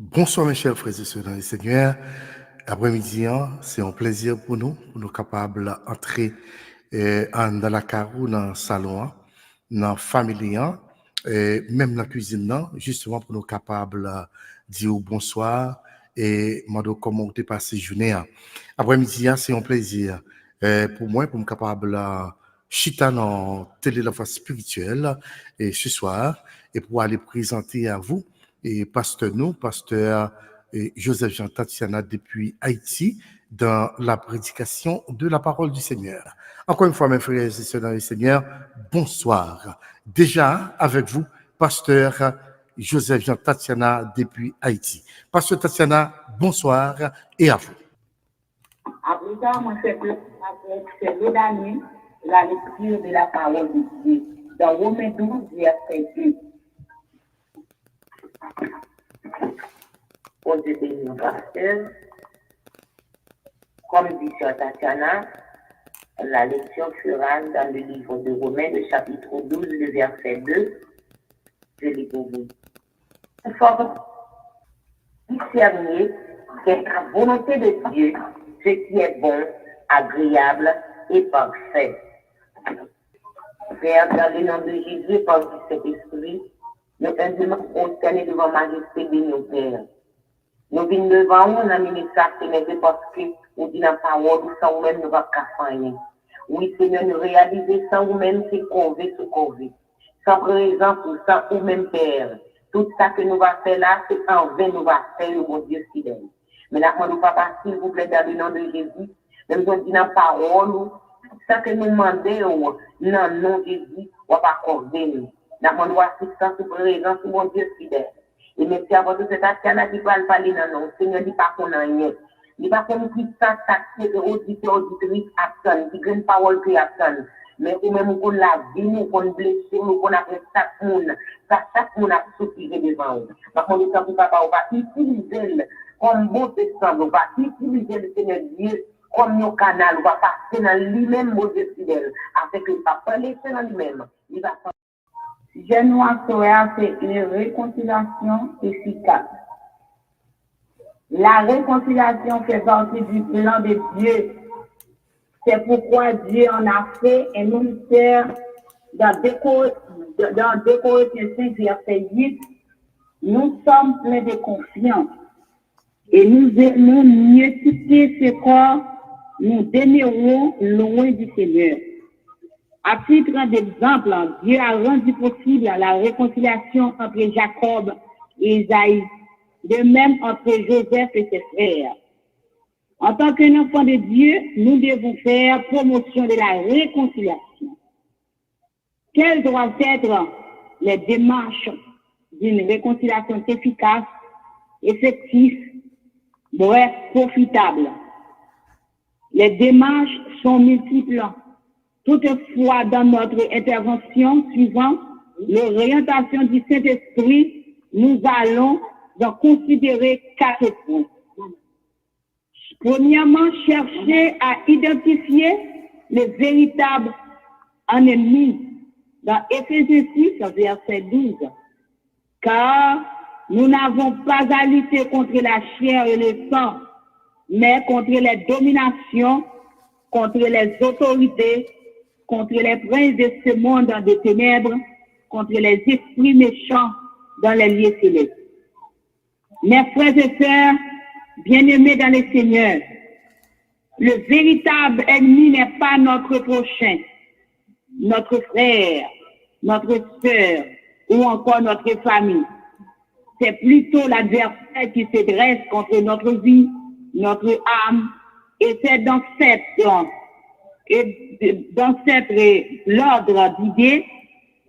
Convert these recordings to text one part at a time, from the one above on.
Bonsoir mes chers frères et sœurs dans le Seigneur. Après-midi, c'est un plaisir pour nous capables d'entrer dans la carou, dans le salon, dans la famille, et même dans la cuisine, justement pour nous capables de dire bonsoir et demander comment vous avez passé la journée. Après-midi, c'est un plaisir pour moi, pour me capable chita dans télé la voix spirituelle et ce soir et pour aller présenter à vous et pasteur Joseph Jean Tatiana depuis Haïti dans la prédication de la parole du Seigneur. Encore une fois, mes frères et sœurs dans le Seigneur, bonsoir. Déjà avec vous, pasteur Joseph Jean Tatiana depuis Haïti. Pasteur Tatiana, bonsoir et à vous. Après ça, moi, c'est l'autre année, la lecture de la parole de Dieu dans Romains 12, verset 2. Au Dieu béni, pasteur, comme dit sur Tatiana, la lecture sera dans le livre de Romains, le chapitre 12, le verset 2. Je lis pour vous. Il faut discerner qu'est la volonté de Dieu, ce qui est bon, agréable et parfait. Père, dans le nom de Jésus, par le Saint-Esprit, nous humblement consterner devant majesté de nos pères. Nous venons devant vous, on a mis ça, c'est parce que nous disons la parole, sans vous-même, nous ne pouvons pas faire rien. Oui, Seigneur, nous réaliser sans vous-même, c'est corvée, c'est corvée. Sans présence ou sans vous-même, Père. Tout ça que nous allons faire là, c'est en vain, nous allons faire, mon Dieu fidèle. Mais là, nous papa, s'il vous plaît, dans le nom de Jésus, même si on dit dans la parole, tout ça que nous demandons, non, non, Jésus, on va pas corver nous. Nous demandons assistance ou présence, mon Dieu fidèle. Et merci à votre cet Tatiana qui va parler dans nous. Seigneur, dit pas qu'on a rien. Il pas qu'on qui ça, taxer auditeur, auditrice, attend, qui gagne parole qui attend. Mais ou même qu'on la vie, nous, qu'on blesse, nous, qu'on a fait chaque monde, ça, chaque monde a souffert devant nous. Par contre, nous sommes papa, on va utiliser comme bon testant, on va utiliser le Seigneur Dieu comme nos canal, on va passer dans lui-même, mon Dieu fidèle, afin qu'il ne va pas laisser dans lui-même. Il va Je nous c'est une réconciliation efficace. La réconciliation fait partie du plan de Dieu. C'est pourquoi Dieu en a fait un ministère dans 2 Corinthiens 5, verset 8. Nous sommes pleins de confiance et nous aimons mieux quitter ce corps, nous demeurons loin du Seigneur. À titre d'exemple, Dieu a rendu possible la réconciliation entre Jacob et Isaïe, de même entre Joseph et ses frères. En tant qu'enfant de Dieu, nous devons faire promotion de la réconciliation. Quelles doivent être les démarches d'une réconciliation efficace, effective, bref, profitable? Les démarches sont multiples. Toutefois, dans notre intervention suivante, l'orientation du Saint-Esprit, nous allons en considérer 4 points. Premièrement, chercher à identifier les véritables ennemis dans Éphésiens 6, verset 12. Car nous n'avons pas à lutter contre la chair et le sang, mais contre les dominations, contre les autorités, contre les princes de ce monde de ténèbres, contre les esprits méchants dans les lieux célestes. Mes frères et sœurs, bien-aimés dans le Seigneur, le véritable ennemi n'est pas notre prochain, notre frère, notre sœur ou encore notre famille. C'est plutôt l'adversaire qui se dresse contre notre vie, notre âme, et c'est dans l'ordre d'idées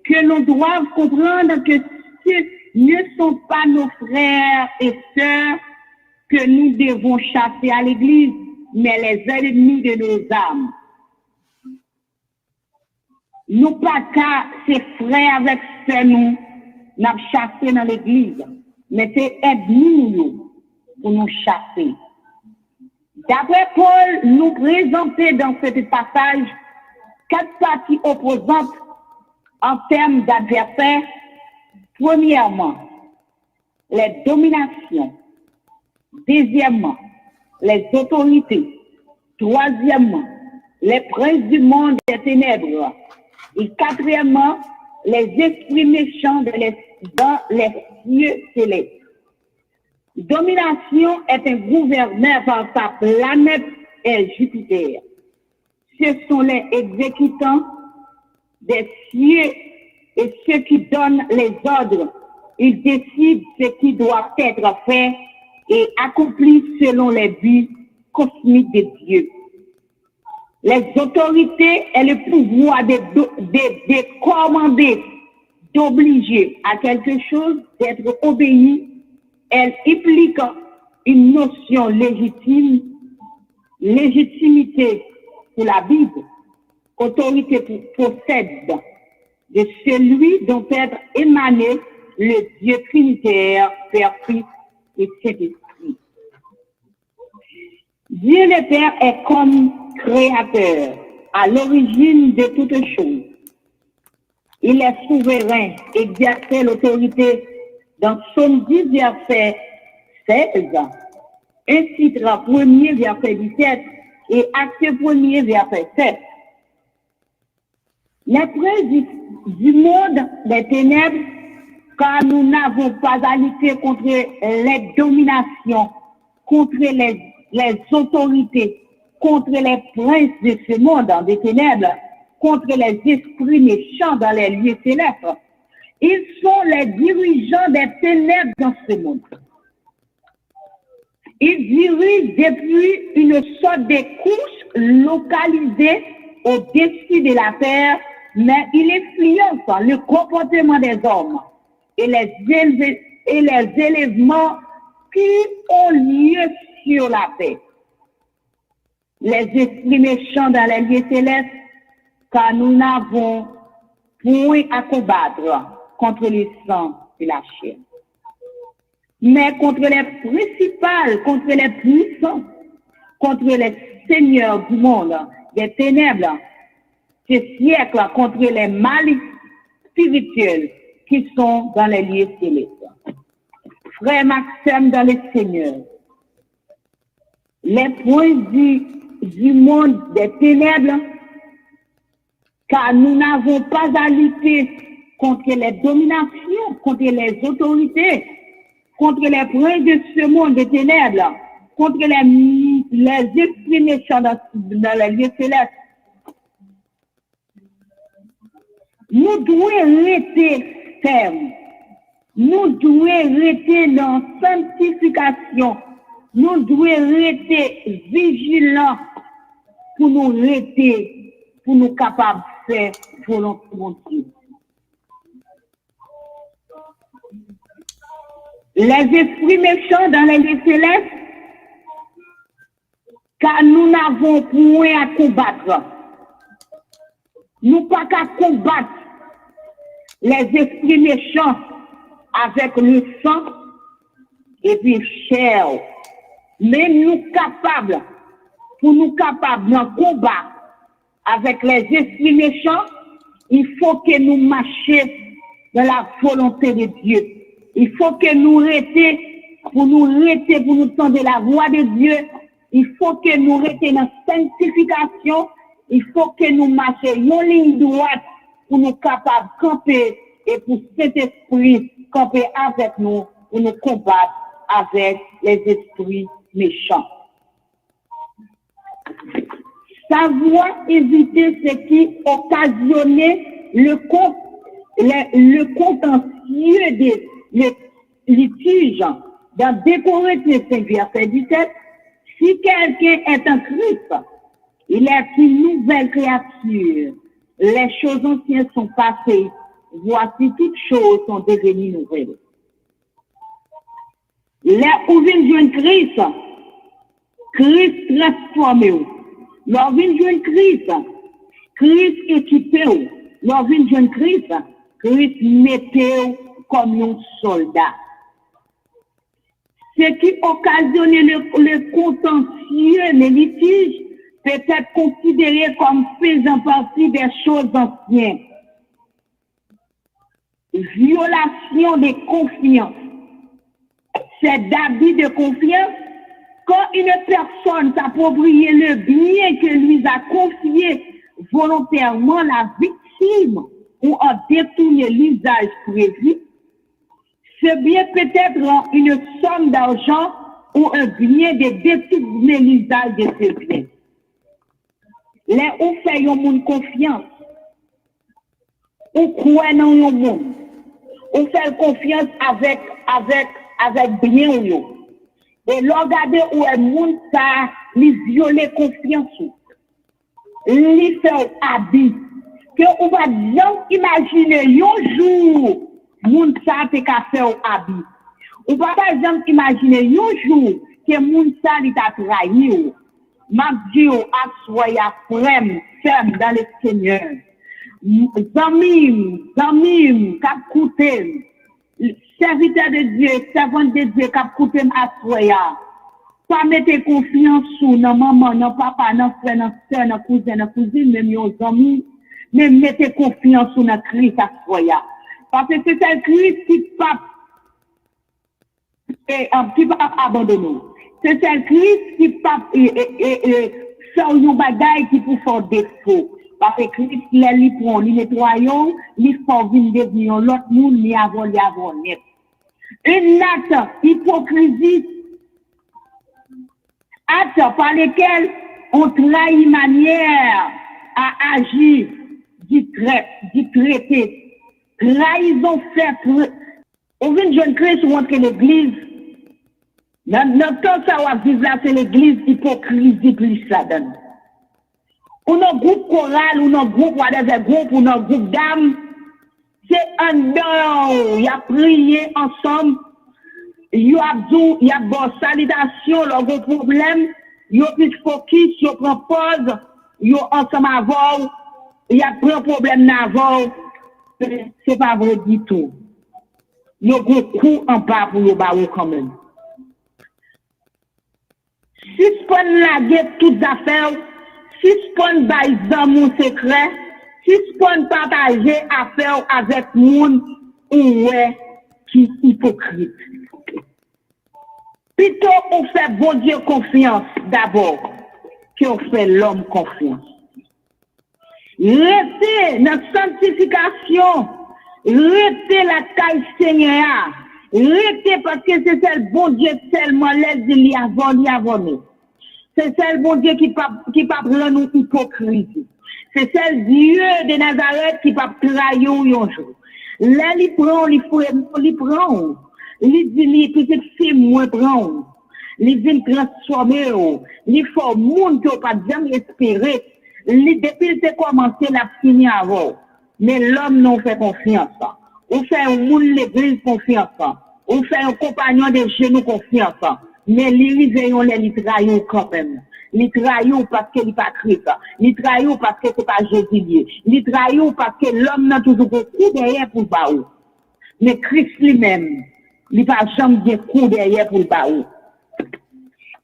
que nous devons comprendre que ce ne sont pas nos frères et sœurs que nous devons chasser à l'église, mais les ennemis de nos âmes. Nous pas qu'à ces frères avec sœurs nous chasser dans l'église, mais c'est ennemis pour nous chasser. D'après Paul, nous présentons dans ce passage 4 parties opposantes en termes d'adversaires. Premièrement, les dominations, Deuxièmement, les autorités. Troisièmement, les princes du monde des ténèbres. Et quatrièmement, les esprits méchants dans les cieux célestes. Domination est un gouverneur par sa planète et Jupiter. Ce sont les exécutants des cieux et ceux qui donnent les ordres. Ils décident ce qui doit être fait et accompli selon les buts cosmiques de Dieu. Les autorités et le pouvoir de commander, d'obliger à quelque chose, d'être obéi, elles impliquent une notion légitimité pour la Bible. Autorité possède de celui dont est émané le Dieu trinitaire, Père, Fils et Saint-Esprit. Dieu le Père est comme créateur, à l'origine de toutes choses. Il est souverain, exerce l'autorité dans Psaume 10, verset 16, un titre 1er, verset 17 et Acte 1er, verset 7. Les princes du monde des ténèbres, car nous n'avons pas à lutter contre les dominations, contre les autorités, contre les princes de ce monde des ténèbres, contre les esprits méchants dans les lieux célestes. Ils sont les dirigeants des ténèbres dans ce monde. Ils dirigent depuis une sorte de couche localisée au-dessus de la terre, mais ils influencent le comportement des hommes et les élèvements qui ont lieu sur la terre. Les esprits méchants dans les lieux célestes, car nous n'avons point à combattre contre le sang et la chair, mais contre les principales, contre les puissants, contre les seigneurs du monde, des ténèbres, ce siècle, contre les malices spirituels qui sont dans les lieux célestes. Frère Maxime dans le Seigneur, les points du monde des ténèbres, car nous n'avons pas à lutter contre les dominations, contre les autorités, contre les princes de ce monde des ténèbres, contre les esprits méchants dans les lieux célestes. Nous devons rester fermes. Nous devons rester dans la sanctification. Nous devons rester vigilants pour nous rester, pour nous capables de faire volonté de Dieu. Les esprits méchants dans les lieux célestes, car nous n'avons point à combattre. Nous pas qu'à combattre les esprits méchants avec le sang et puis chair. Mais nous capables, pour nous capables d'un combat avec les esprits méchants, il faut que nous marchions dans la volonté de Dieu. Il faut que nous restions, pour nous tendre la voix de Dieu. Il faut que nous restions dans la sanctification. Il faut que nous marchions en ligne droite pour nous capables de camper et pour cet esprit camper avec nous pour nous combattre avec les esprits méchants. Savoir éviter ce qui occasionnait le contentieux des litiges dans 2 Corinthiens 5, verset 17. Si quelqu'un est en Christ, il est une nouvelle créature. Les choses anciennes sont passées. Voici toutes choses sont devenues nouvelles. Les où vient joindre Christ, Christ transforme. Leur vient joindre Christ, Christ équipé. Leur vient joindre Christ, Christ mettez comme un soldat. Ce qui occasionne le contentieux, les litiges, peut être considéré comme faisant partie des choses anciennes. Violation de confiance. C'est d'habits de confiance Quand une personne s'approprie le bien que lui a confié volontairement, la victime ou en détourner l'usage prévu, ce bien peut être une somme d'argent ou un bien de détourner l'usage de ce bien. Là où fait yon moun confiance, ou croit dans yon moun, ou fait confiance avec bien yo. Et regardez où est moun ça, li violer confiance ou. Li fait habit. Que on va jamais imaginer yon jour, moun ça te ka faire habit. On va pas jamais imaginer yon jour que moun ça li t'a trahi ou. M'a dit ou assoya ferme dans le Seigneur. Zamim, kap koute, serviteur de Dieu, servante de Dieu, kap koute assoya. Pas mettre confiance sur nan maman, nan papa, nan frère, nan sœur, nan cousine, même yon zami, mais mettez confiance sur notre Christ assoya. Parce que c'est un Christ qui pas abandonné. C'est un Christ qui pas fait un bagage qui pour faire défaut. Parce que Christ, il prend, il nettoie, il fait venir devenir l'autre monde, il avant net. Une acte hypocrisie, acte par lequel on trahit manière à agir, d'y traiter. Trahison fait, on vient de jeune Christ rentrer l'église. Dans temps ça va vivre là, c'est l'église hypocrisie plus là-dedans. Ou non groupe choral, ou non groupe, ou non groupe d'âme, c'est un don, il y a prié ensemble, il y a bon salutation, leur problème, il y a plus focus, il y a prend pause, il y a ensemble avant, il y a un problème avant, c'est pas vrai du tout. Il y a un coup en bas pour le barreau quand même. Si ce qu'on lague toutes affaires, si ce qu'on baille dans mon secret, si ce qu'on partage affaires avec moun ou qui est hypocrite. Plutôt on fait bon Dieu confiance d'abord, qu'on fait l'homme confiance. Restez dans la sanctification, restez la taille Seigneur. Restez parce que c'est celle bon Dieu seulement l'aide li avant nous. C'est celle bon Dieu qui pas prendre nous hypocrisie. C'est celle Dieu de Nazareth qui pas trahir un jour. Là il prend, il dit petite fille moi prend. Il vient transformer, il faut monde qui pas jamais espérer. Depuis il commencé la finir avant. Mais l'homme non fait confiance. On fait un monde l'église confiance. On fait un compagnon de genoux confiance. Mais les riveillons les trahissent quand même. Les trahissent parce qu'il n'est pas Christ. Les trahissent parce que c'est pas Jésus. Les trahissent parce que l'homme n'a toujours pas coup derrière pour le baou. Mais Christ lui-même, il n'a pas jamais de coup derrière pour le baou.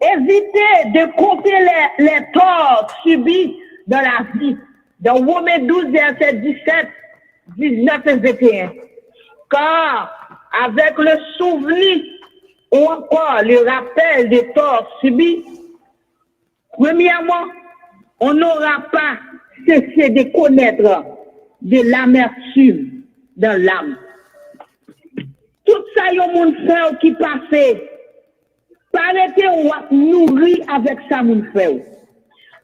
Évitez de compter les torts subis dans la vie. Dans Romains 12, verset 17, 19 et 21. Car avec le souvenir ou encore le rappel des torts subis, premièrement, on n'aura pas cessé de connaître de l'amertume dans l'âme. Tout ça, il y a un monde qui passe. Arrêtez ou nourrir avec ça, mon frère.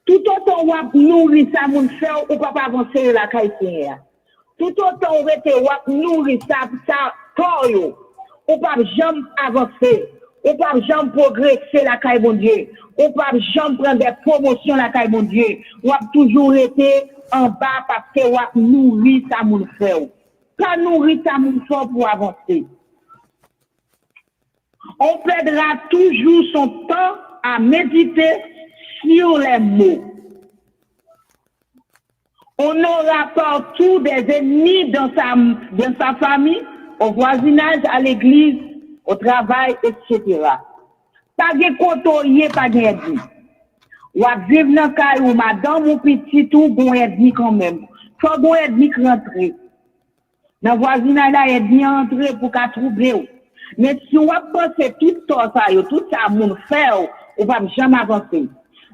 Tout autant ou nourrir ça, mon frère, ou pas avancer la qualité. Tout autant ou nourrir ça, toyo, ou pas jamais avancer, ou pas jamais progresser la caille mon Dieu, ou pas jamais prendre des promotions la caille mon Dieu, ou toujours été en bas parce que ou nourrir ça, mon frère. Pas nourrir ça, mon frère, pour avancer. On perdra toujours son temps à méditer sur les mots. On aura partout des ennemis dans sa famille, au voisinage, à l'église, au travail, etc. Pas de côtoyer, pas d'ennemi. Ou à vivre dans le cas où madame ou petit tout, bon ennemi quand même. Faut bon ennemi rentrer. Dans le voisinage, là, ennemi entrer pour qu'à troubler. Mais si on pense tout ça, mon frère, ou pas jamais avancer.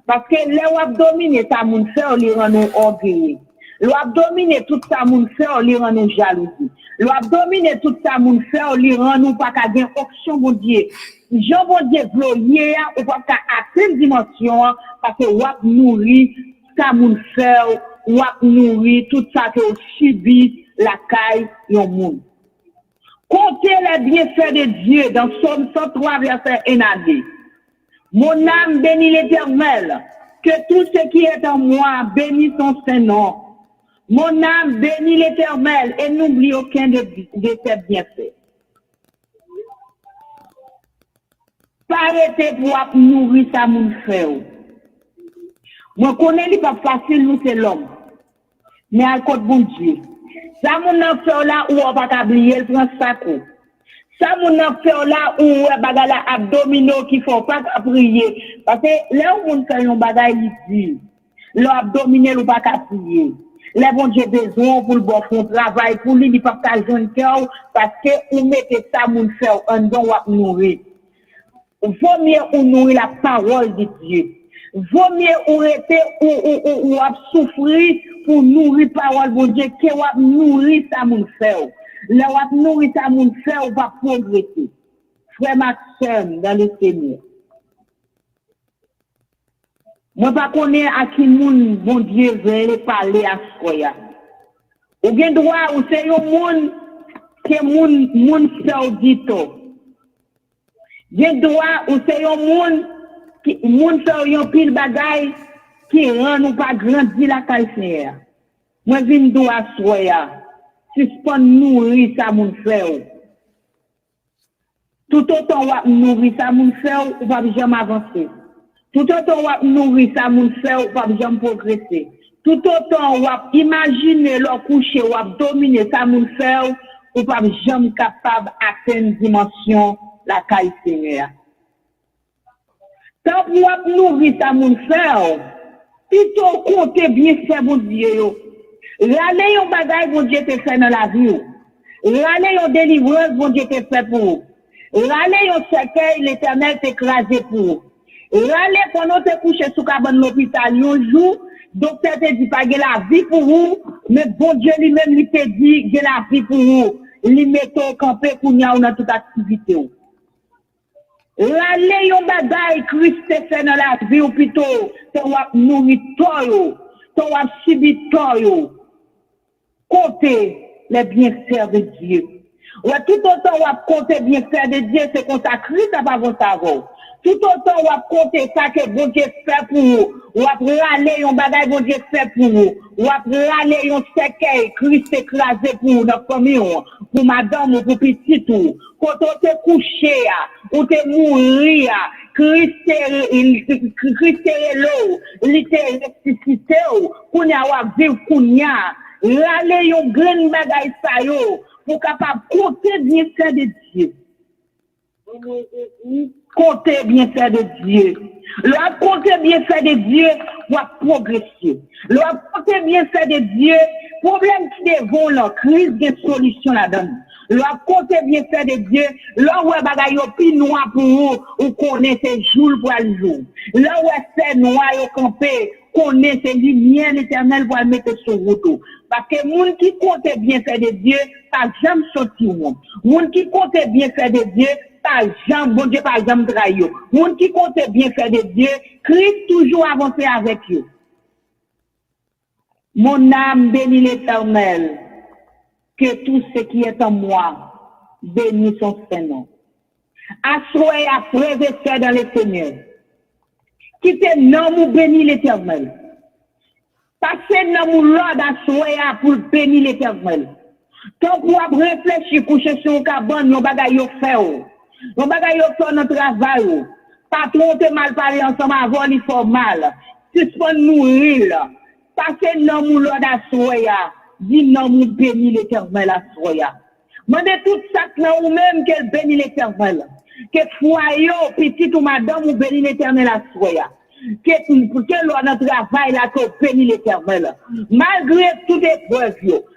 Parce que les wap dominer ça moun fait, on les rend nous orgueilleux. L'op dominer tout ça moun fait, on les rend nous jalousie. L'op dominer tout ça moun fait, on les rend nous pas qu'à gain option bon Dieu. Jean bon Dieu vloyer ou pas qu'à atteindre dimension parce que wap nourri ça moun fait, wap nourri tout ça que subi la caille yon moun. Comptez les bienfaits de Dieu dans Psaume 103 verset 1 à 2. Mon âme bénit l'Éternel, que tout ce qui est en moi bénit son Saint-Nom. Mon âme bénit l'Éternel et n'oublie aucun de ses bienfaits. Parete pour nourrir sa moun frère. Moi connais li pas facile nous c'est l'homme. Mais à côté bon Dieu. Ça moun nan fait là ou on pas oublier prend sacco. Ça moun nan fait là ou bagala abdominaux qui font pas prier parce que là où moun fait un bagay li dit. L'abdominal ou pas prier. Les bon Dieu besoin pour le bon fond travail pour lui il pas joindre cœur parce que ou mettez ça moun fait en don ou nourrir. Vaut mieux ou nourrir la parole de Dieu. Vaut mieux ou rester ou souffrir pour nourrir la parole de Dieu que ou nourrir ça moun fait. Là ou nourrir ça moun fait ou va progresser. Frère ma sœur dans le Seigneur. Moi pas connais à qui moun bon Dieu veut parler à soya. Ou gen droit ou c'est un monde que moun saoudito. Gen droit ou c'est un monde qui moun fait un pile bagay qui rend nous pas grandir la calcinaire. Moi vinn droit soya. Suspend nourrir ça moun fait. Tout autant ou nourrir ça moun fait ou pas jamais avancer. Tout autant ou nourrir ça moun fait ou pas jamais progresser. Tout autant ou imaginer leur coucher ou dominer ça moun fait ou pas jamais capable atteindre dimension la caille Seigneur. Tant ou nourrir ça moun fait, plutôt compter bien faire bon Dieu. Râler yon bagay bon Dieu te fait dans la vie. Râler yon délivrance bon Dieu te fait pour. Râler yon cercueil l'Éternel t'écrasé pour. Râler pendant te coucher sous cabane l'hôpital yon jour, docteur te dit pas que la vie pour vous, mais bon Dieu lui-même lui te dit que la vie pour vous. Lui mette au campé pour n'y avoir dans toute activité. Râler yon bagay Christ te fait dans la vie ou plutôt te wap nourrir toi, te wap subir toi. Compter les bienfaits de Dieu. Ouais, tout autant on compter bienfaits de Dieu, c'est qu'on Christ à pas votre avant. Tout autant on compter ça que bon Dieu fait pour vous. On râler un bagage bon Dieu fait pour vous. On râler un cercueil Christ écrasé pour vous dans famille, pour madame ou pour petit tout. Quand on te couché, ou te mourir, Christ est l'eau, il était ressuscité, pour n'y avoir vivre pour n'y avoir. Râler yon grand bagay sa yo pour capable compter bien faire de Dieu. Compter bien faire de Dieu. L'on compter bien faire de Dieu pour progresser. L'on compter bien faire de Dieu, problème qui devant la crise de solution là-dedans. L'on compter bien faire de Dieu, l'on ouais bagay yo pi noir pour vous ou connaissez jour pour le jour. L'on ouais c'est noir yo camper connaît ces lumières éternelles pour mettre sur route. Parce que moun qui compte bien faire de Dieu, pas jamais sortir monde. Moun qui compte bien faire de Dieu, pas jamais bon Dieu pas jamais trahir. Moun qui compte bien faire de Dieu, Christ toujours avancer avec eux. Mon âme bénit l'Éternel, que tout ce qui est en moi bénit son Saint-Nom. Assoyez à frères et sœurs dans le Seigneur. Quittez nom ou bénir l'Éternel. Passez nom ou l'ordre d'assoyer pour bénir l'Éternel. Tant pour réfléchir, coucher sur le cabane, nos bagailles yo fait. Nos bagailles yo fait notre travail. Patron te mal parler ensemble avant, il faut mal. Suspend nourrir. Passez nom ou l'ordre d'assoyer. Dis nom ou bénir l'Éternel assoyer. Mandez tout ça là ou même qu'elle bénit l'Éternel. Que foyer, petit ou madame, ou bénit l'Éternel à soya. Que notre travail là, que bénit l'Éternel. Malgré toutes les épreuves,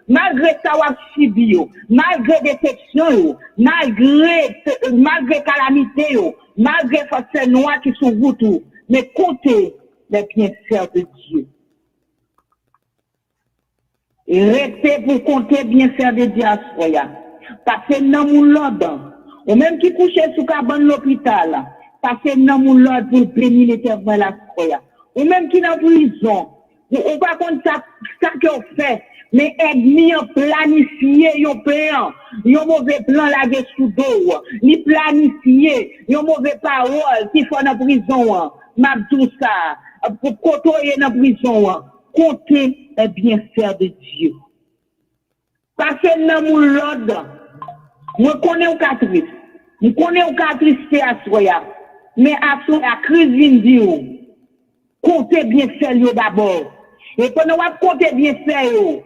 malgré ça, subi, malgré déception, malgré calamité, malgré force noire qui sont vous tout, mais comptez les bienfaits de Dieu. Et restez pour compter bienfaits de Dieu à soi. Parce que dans mon l'ordre, ou même qui couche sous cabane l'hôpital, parce que dans mon l'ordre pour bénir l'Éternel à soi. Ou même qui dans prison, ou pas contre ça qu'on fait, mais ennemi ont planifié yon plan, yon mauvais plan là sous dos, ni planifié, yon mauvais parole qui font dans prison, m'a tout ça, pour côtoyer dans prison, compter les bienfaits de Dieu. Parce que dans mon l'ordre, moi connais au catrice, je connais au catrice à soya, mais à soya crise vient dire, comptez bienfaits d'abord. Et pendant que comptez bienfaits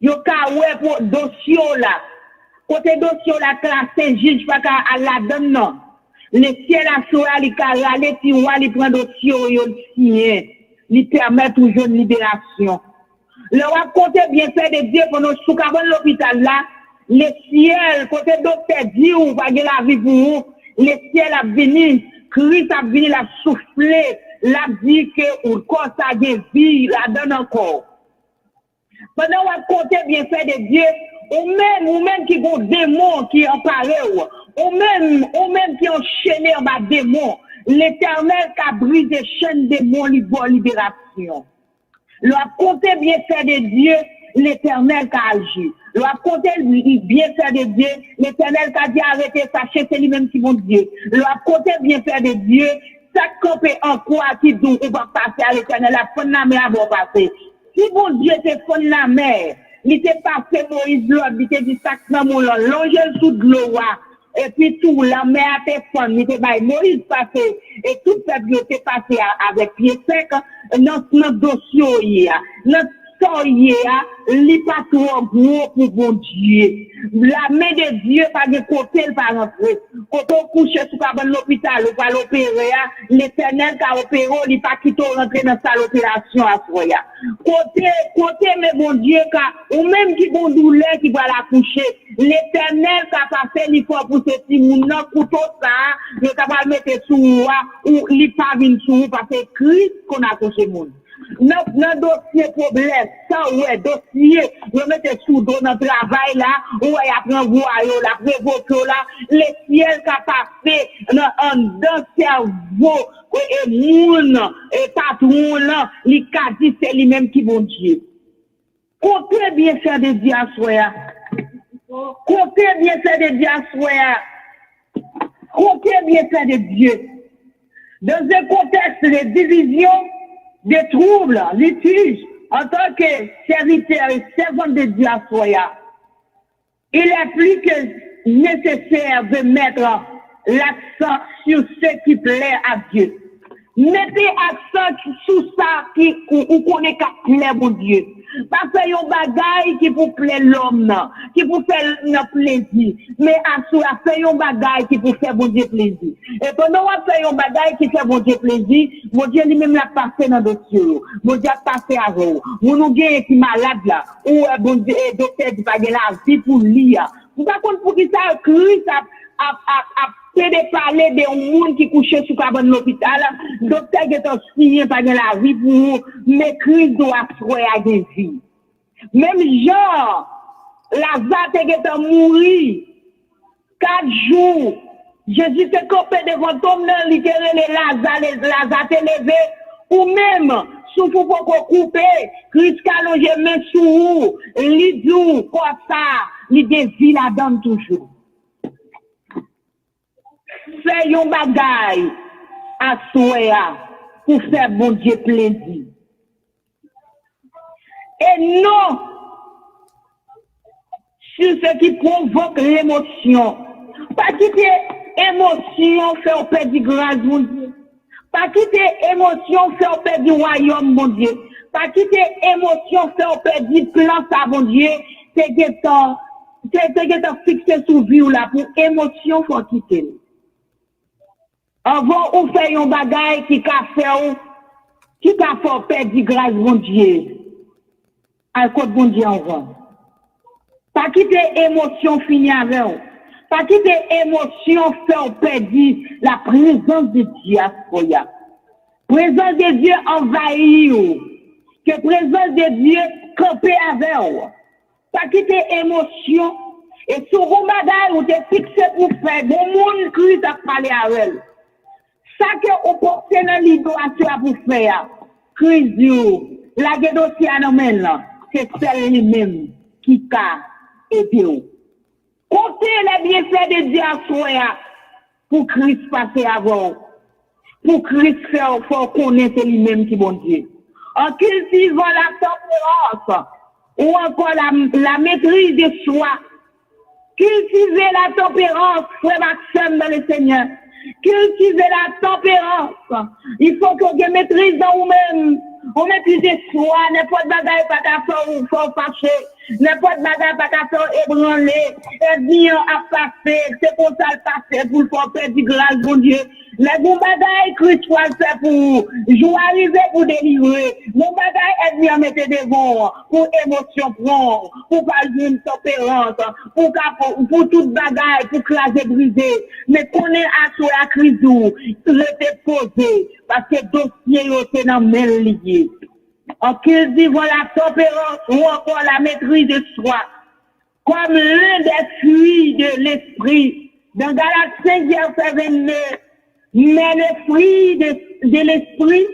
yo ka ouais pour dossier là côté dossier la classe juge pas à la donne non le ciel a soya li ka rale ti wa li prend dossier yo signé li permet toujours une libération le wa compter bien fait de Dieu pendant sous cabane l'hôpital là le ciel côté docteur dit ou pas la vie pour vous le ciel a venu Christ a venu la souffler la dit que ou corps ça de vie la donne encore. Pendant qu'on compte bien fait de Dieu, ou même qui ont démons qui en parlent, ou même qui ont enchaîné en bas démons, l'Éternel qui a brisé chaîne démons, libération. Leur compter bien fait de Dieu, l'Éternel qui a agi. Leur compter bien fait de Dieu, l'Éternel qui a dit arrêtez, sachez, c'est lui-même qui vont Dieu. Leur compter bien fait de Dieu, ça campé en quoi qui dit on va passer à l'Éternel, la fin de la mer va passer. Si bon Dieu te fond la mer, il était passé Moïse l'autre, il était dit ça dans mon longe sous de l'eau, et puis tout, la mer a été fond, il était by Moïse passé, et tout le peuple était passé avec pied sec, dans notre dossier, notre soye, li pas trop gros pour bon Dieu. La main de Dieu pas de côté, le pas rentrer. Quand on couche sous l'hôpital, on va l'opérer, l'Éternel qui a opéré, il pas quitter rentrer dans sa l'opération à soi. Côté, mais bon Dieu, ou même qui bon douleur qui va la coucher, l'Éternel qui a pas fait l'effort pour ce petit monde, couteau ça, il va mettre sous ou il pas venir sous parce que Christ qu'on a couché monde. Dans dossier problème, ça ouais, dossier, vous mettez sous dos dans le travail là, ou y a pris voyou là, prévoque là, le ciel qui a passé dans cerveau, et moun, et patron là, li ka dit c'est lui-même qui bon Dieu. Comptez bien faire de Dieu à soi. Comptez bien faire de Dieu à soi. Comptez bien faire de Dieu. Dans un contexte de division, des troubles, litiges, en tant que serviteur et servant de Dieu à soi, il est plus que nécessaire de mettre l'accent sur ce qui plaît à Dieu. Mettez accent sur ça qui ou connaît qu'à plaire mon Dieu. Pas faire un bagage qui pour plaire l'homme, qui pour faire notre plaisir, mais à faire un bagage qui pour faire bon Dieu plaisir. Et pendant qu'on fait un bagage qui fait bon Dieu plaisir, mon Dieu lui-même l'a passé dans le dossier. Mon Dieu a passé à vous. Mon nous gagne qui malade là, ou bon Dieu docteur qui pas la vie pour lire. Vous pas compte pour qui ça Christ a c'est de parler de monde qui couchait sous cabane l'hôpital, docteur qui est signé par la vie pour mais Christ doit soigner des vies. Même genre, Lazare est mourir 4 jours. Jésus s'est copé devant ton nom, littéralement Lazare t'est levé, ou même, sous pour qu'on coupe, Christ calonge main sous, l'idou, quoi ça, l'idée vie la donne toujours. Fais un bagay à soi pour faire bon Dieu plaisir. Et non sur ce qui provoque l'émotion. Pas quitter émotion faire perdre grâce mon Dieu. Pas quitter émotion faire perdre royaume mon Dieu. Pas quitter émotion faire perdre plan ça mon Dieu. C'est que fixé sous vie là pour émotion faut quitter. Avant, on fait un bagage qui a fait perdre grâce, mon Dieu. À côté, bon Dieu, en vain. Pas quitter émotion finie avec vous. Pas quitter émotion, faire perdre la présence de Dieu à Soya. Présence de Dieu envahit vous. Que présence de Dieu campe avec vous. Pas quitter émotion. Et sur vous, madame, vous êtes fixé pour faire. Bon monde Christ a parlé avec elle. Ça que vous portez dans l'idolâtrie pour faire. Christ dit, la dossier à nous là, c'est celle lui-même qui a aidé vous. Comptez les bienfaits de Dieu à soi pour Christ passer avant. Pour Christ faire connaître lui-même qui est bon Dieu. En cultivant la tempérance ou encore la maîtrise de soi. Cultiver la tempérance, frère Maxime dans le Seigneur. Cultiver la tempérance. Il faut que vous maîtrise dans vous-même. On maîtrise soi, n'importe bagaille pas qu'à faire ou faut fâcher. N'importe bagaille pas qu'à faire ébranler. Et bien à passer. C'est pour ça le passer pour le faire perdre du grâce, bon Dieu. Les bons bagailles, Christ soit fait pour vous. Jour arrivé pour délivrer. Mon bagaille est bien mettre devant. Pour émotion prendre. Pour pas une tempérance. Pour toute bagaille. Pour craser, briser. Mais qu'on est à soi à Christ, le posé. Parce que dossier, c'est dans le même lié. En cultivant la tempérance ou encore la maîtrise de soi, comme l'un des fruits de l'esprit. Dans Galates 5, verset 29, mais le fruit de l'esprit,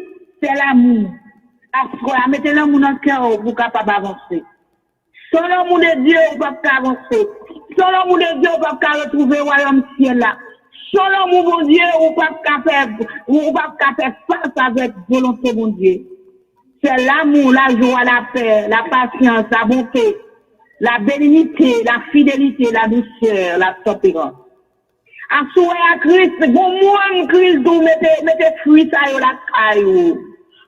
c'est l'amour. À soi, mettez l'amour dans le cœur pour capable avancer. Sans l'amour de Dieu, on ne peut pas avancer. Sans l'amour de Dieu, on ne peut pas retrouver le royaume ciel là. Sans l'amour de Dieu, on ne peut pas faire face avec volonté de Dieu. C'est l'amour, la joie, la paix, la patience, la bonté, la bénignité, la fidélité, la douceur, la tempérance. À souhait à Christ, bon moi, Christ, mettez fruits à la caillou.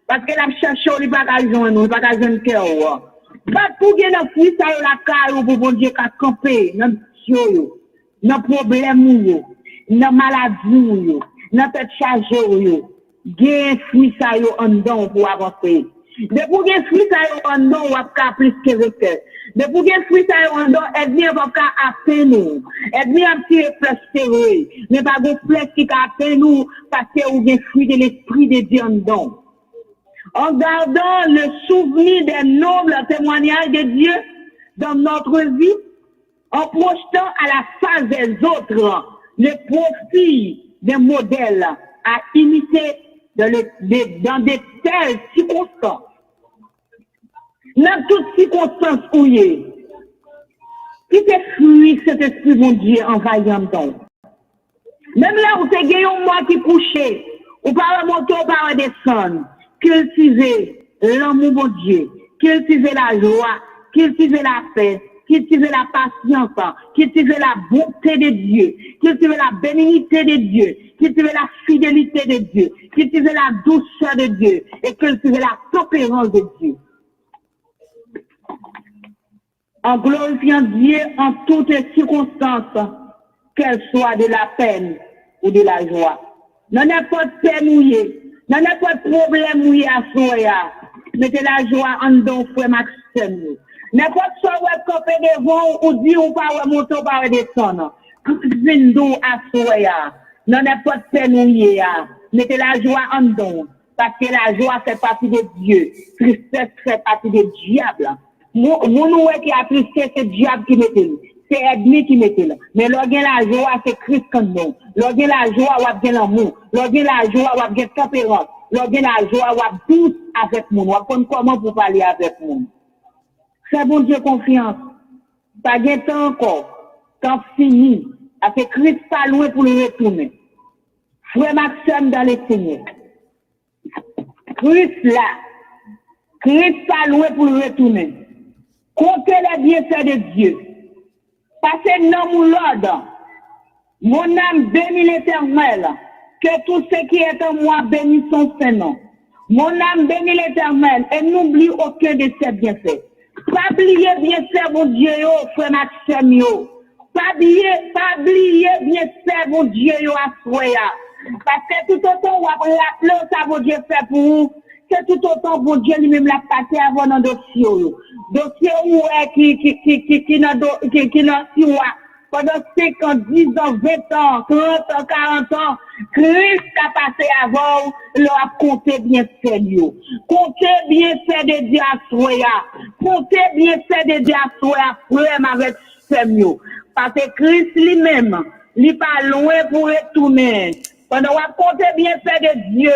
Parce que la cherche, il n'y a pas qu'à joindre, il n'y a pas qu'à joindre cœur. Pas pour gagner les fruits à la caillou pour bon Dieu qu'à camper, dans le dans le problème, dans la maladie, dans la charge, gagner fruits en dedans pour avancer. De pour gagner fruits en dedans, on va plus que requête. De pour gagner fruits en dedans, elle vient pas à peine. Elle vient un petit flèche serré. Mais pas de flèche qui a peine nous parce que vous avez fruit de l'esprit de Dieu en dedans. En gardant le souvenir des nobles témoignages de Dieu dans notre vie, en projetant à la face des autres le profil des modèles à imiter dans de telles circonstances. Dans toutes circonstances où il est, qui te fuit cet esprit mon Dieu envahissant donc. Même là où tu as un mois qui couché, ou par monter ou par descendre, cultiver l'amour mon Dieu, cultiver la joie, cultiver la paix, cultiver la patience, cultiver la bonté de Dieu, cultiver la bénignité de Dieu, cultiver la fidélité de Dieu, cultiver la douceur de Dieu et cultiver la tempérance de Dieu. En glorifiant Dieu en toutes circonstances, qu'elles soient de la peine ou de la joie. Dans n'importe peine mouillée, dans n'importe problème mouillé à soya, mettez la joie en don, frère Maxime. N'importe soit où est devant ou dit ou pas monter ou pas descendre. Vindou à soya, dans n'importe peine mouillée, mettez la joie en don. Parce que la joie fait partie de Dieu. Tristesse fait partie du diable. Mon qui a tristesse, c'est le diable qui mette. C'est l'ennemi qui mette. Mais lorsqu'il y a la joie, c'est Christ comme nous. Lorsqu'il y a la joie, on a bien l'amour. Lorsqu'il y a la joie, on a bien tempérance. Lorsqu'il y a la joie, on a douce avec nous. On apprend comment pour parler avec nous. C'est bon Dieu confiance. Pas de temps encore. Quand fini, avec Christ pas loin pour le retourner. Frère Maxime dans les Seigneurs. Christ là. Christ pas loin pour le retourner. Comptez les bienfaits de Dieu. Passez nom ou l'ordre. Mon âme bénit l'Éternel. Que tout ce qui est en moi bénisse son Saint-Nom. Mon âme bénit l'Éternel et n'oublie aucun de ses bienfaits. Pas oublier bienfaits, mon Dieu, frère Maxime. Pas oublier bienfaits, mon Dieu, à soya. Parce que tout autant, on va rappeler ça, mon Dieu, fait pour vous. C'est tout autant, mon Dieu, lui-même l'a passé avant dans le dossier. Dossier où est qui n'a si pendant 5 ans, 10 ans, 20 ans, 30 ans, 40 ans, Christ a passé avant, leur a compté bien fait, yo. Comptez bien fait de Dieu à soya. Comptez bien fait de Dieu à soya, frère avec Samuel. Parce que Christ lui-même, il pas loin pour retourner. Pendant on va compter bien fait de Dieu,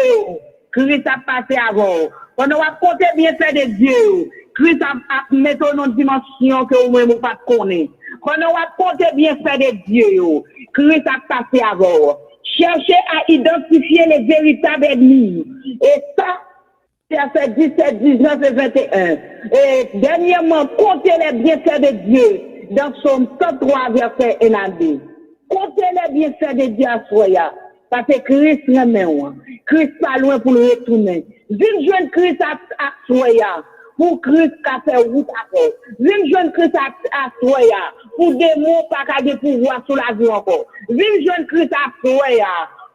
Christ a passé avant. Pendant on va compter bien fait de Dieu, Christ a mis dans une dimension que vous-même vous pas connaître. Pendant on va compter bien fait de Dieu, Christ a passé avant. Cherchez à identifier les véritables ennemis. Et ça, verset 17, 19 et 21. Et dernièrement, comptez les bienfaits de Dieu dans Psaume 103, verset 1 à 2. Comptez les bienfaits de Dieu à soi. Parce que Christ remet. Christ pas loin pour le retourner. Une jeune Christ à soi. Pour Christ qui a fait route à faire. Une jeune Christ à soi. Pour des mots pas qu'à des pouvoirs sur la vie encore. Une jeune Christ à soi.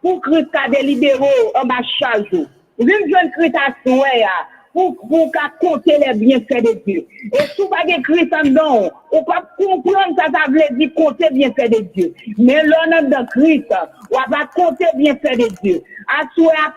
Pour Christ qui a des libéraux en bas chaque jour. Une jeune Christ à soi. Pour compter les bienfaits de Dieu. Et si vous n'avez pas Christ en dedans, on ne peut pas comprendre ça veut dire compter les bienfaits de Dieu. Mais l'honneur de Christ, on va compter les bienfaits de Dieu. À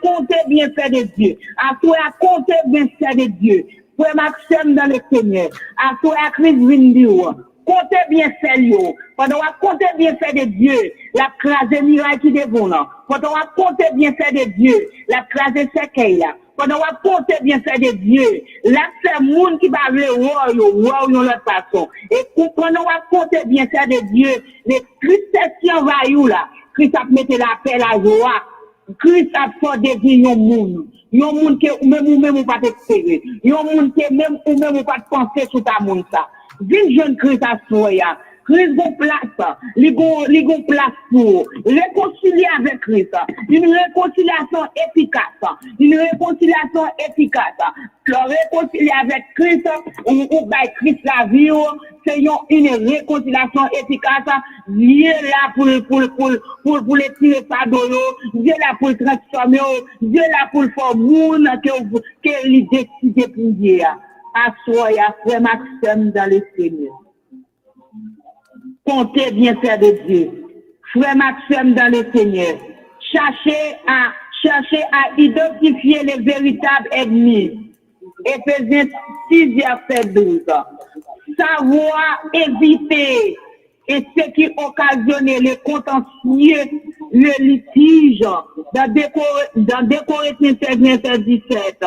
compter les bienfaits de Dieu. À compter les bienfaits de Dieu. Pour Maxime dans le Seigneur. À Christ Vindio. Comptez bien fait, yo. Pendant qu'on compte bien fait de Dieu, la crase miracle qui devant là. Pendant qu'on compte bien fait de Dieu, la crase séquelle là. Pendant qu'on compte bien fait de Dieu, là c'est monde qui va le roi yo l'autre façon. Et pendant qu'on compte bien fait de Dieu, les Christiens vaillou là, Christ a mis la paix, la joie. Christ a fait de vie yon monde que même ou pas t'espérer. Yon monde que même ou pas penser sur ta monde ça. Vin jeune Christ à soya. Christ gon place, li gon place pour réconcilier avec Christ. Une réconciliation efficace. Le réconcilier avec Christ ou by Christ la vie, c'est une réconciliation efficace. Dieu là pour les tirer par d'eau, Dieu là pour le transformer, Dieu là pour le faire monde que il décide pour Dieu. Assoya, frère Maxime dans le Seigneur. Comptez bien faire de Dieu. Frère Maxime dans le Seigneur. Cherchez à identifier les véritables ennemis. Éphésiens 6, verset 12. Savoir éviter et ce qui occasionne les contentieux, le litige, dans 2 Corinthiens 16, verset 17.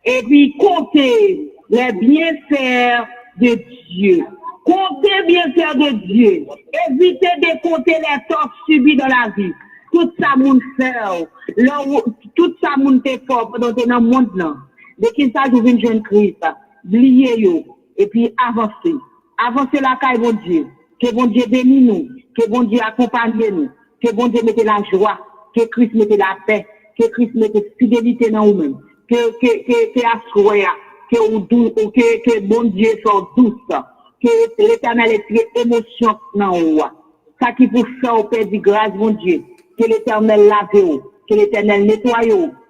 Et puis comptez les bienfaits de Dieu. Comptez bienfaits de Dieu. Évitez de compter les torts subis dans la vie. Tout ça, moun fait. Tout ça, moun te fort pendant que dans le monde là. Dès qu'il s'agit d'une jeune Christ, oubliez yo. Et puis avancez. Avancez la caille, bon Dieu. Que bon Dieu bénisse nous. Que bon Dieu accompagne nous. Que bon Dieu mette la joie. Que Christ mette la paix. Que Christ mette fidélité dans nous-mêmes. Que assoya. Que bon Dieu soit douce, que l'éternel ait émotion dans nous. Ça qui pour faire au Père de grâce, mon Dieu, que l'éternel lave, que l'éternel nettoie,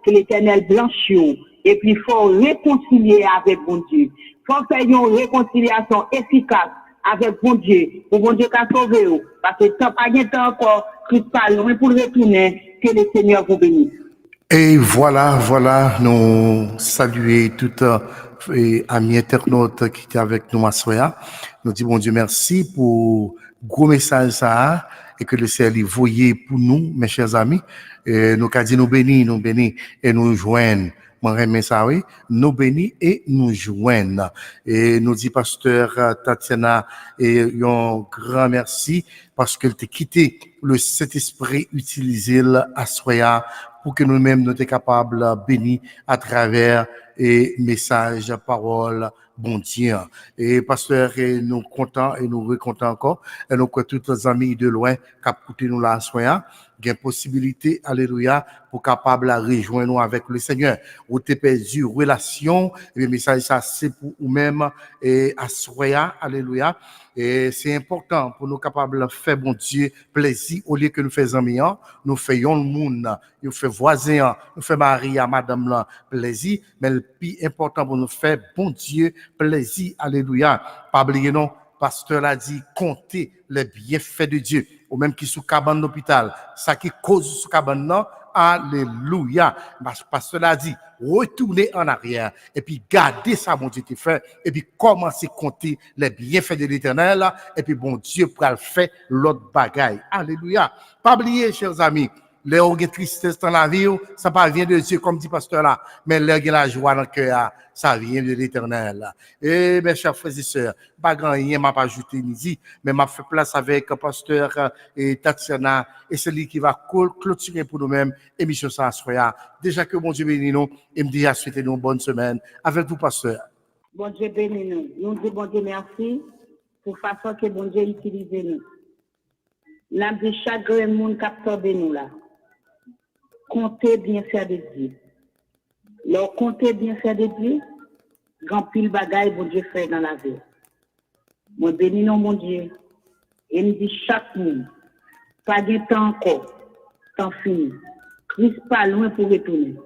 que l'éternel blanchit, et puis il faut réconcilier avec mon Dieu. Il faut faire une réconciliation efficace avec mon Dieu, pour mon Dieu qu'a sauvé, parce que tant pas de temps encore, Christ parle, mais pour retourner, que le Seigneur vous bénisse. Et voilà, nous saluer toutes les amis internautes qui étaient avec nous à soya. Nous disons, bon Dieu, merci pour gros message ça, et que le ciel est voyé pour nous, mes chers amis. Et nous qu'a dit nous bénis et nous joignent. Moi, remets ça, oui. Nous bénis et nous joignent. Et nous dit pasteur Tatiana, et un grand merci parce qu'elle t'a quitté le Saint-Esprit utilisé à soya pour que nous-mêmes nous soyons capables de bénir à travers et messages, paroles, bon Dieu. Et pasteur, nous contents et nous recontents encore. Et nous tous les amis de loin qui écoutent nous là, soya, il y a une possibilité, alléluia, pour capable de rejoindre nous avec le Seigneur. Ou t'es perdu relation, et le message ça c'est pour nous-mêmes et à soya, alléluia. Et c'est important pour nous capables de faire bon Dieu plaisir au lieu que nous faisons mieux, nous faisons le monde, nous faisons voisin, nous faisons mari à madame là plaisir, mais le plus important pour nous faire bon Dieu plaisir, alléluia. Pas oublier non, pasteur l'a dit, comptez les bienfaits de Dieu. Ou même qui sous cabane d'hôpital, ça qui cause sous cabane, non? Alléluia. Pasteur l'a dit, retournez en arrière et puis gardez ça, mon Dieu, fait, et puis commencez à compter les bienfaits de l'Éternel, et puis bon Dieu pourra le faire l'autre bagaille. Alléluia. Pas oublier, chers amis, les orgues tristesse dans la vie, ça pas vient de Dieu, comme dit pasteur là, mais les la joie dans le cœur, ça vient de l'Éternel. Et mes chers frères et sœurs, pas grand rien m'a pas ajouté ni dit, mais m'a fait place avec pasteur et Tatiana, et celui qui va clôturer pour nous-mêmes émission ça soir. Déjà que bon Dieu bénit nous, et me dit à souhaiter nous une bonne semaine avec vous, pasteur. Bon Dieu bénit nous. Nous disons bon Dieu merci pour la façon que bon Dieu utilise nous. Nous dit chaque monde qui absorbe nous là. Comptez bien faire de Dieu. Leur comptez bien faire de Dieu, grand pile bagaille bon Dieu fait dans la vie. Moi bénis non mon Dieu. Et me dit chaque monde, pas de temps encore, temps fini. Christ pas loin pour retourner.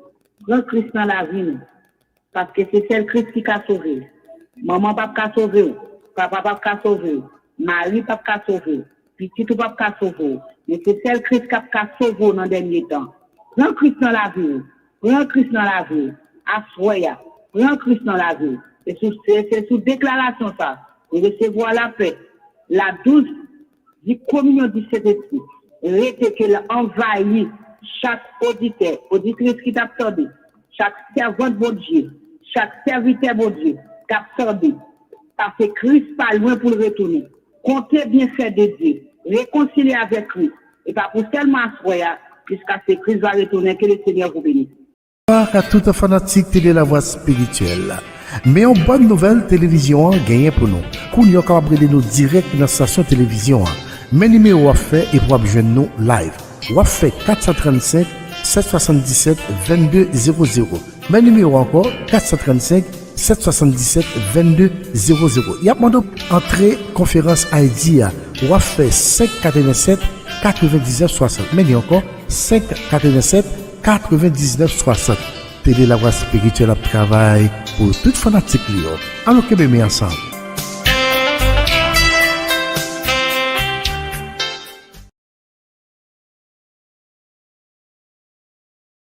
Grand Christ dans la vie nous. Parce que c'est celle Christ qui a sauvé. Maman pas qu'a sauvé, papa pas qu'a sauvé, mari pas qu'a sauvé, petit pas qu'a sauvé. Mais c'est celle Christ qui a sauvé dans le dernier temps. Prends Christ dans la vie. Prends Christ dans la vie. Assoya. Prends Christ dans la vie. Et c'est sous déclaration ça. Et recevoir la paix. La douce du communion du Saint-Esprit. Rete que l'envahit chaque auditeur, auditrice qui t'a absorbé. Chaque servant de Dieu. Chaque serviteur de Dieu. Qui a absorbé. Parce que Christ pas loin pour le retourner. Comptez bien faire de Dieu. Réconcilier avec Christ. Et pas pour seulement assoya. Jusqu'à ce que Christ va retourner, que le Seigneur vous bénisse. Bonsoir à tout fanatique télé la voix spirituelle. Mais en bonne nouvelle, télévision a gagné pour nous. Qu'on y a capable de nous direct dans la station télévision. Mais numéro à fait et pour joindre nous live. Ou à fait 435 777 2200. Mais numéro encore 435 777 2200. Il y a mon entrée conférence ID. Ou à fait 587 99 60. Mais il y a encore 587 99 60. Télé la voix spirituelle à travail pour toute fanatique. Alors que nous ensemble.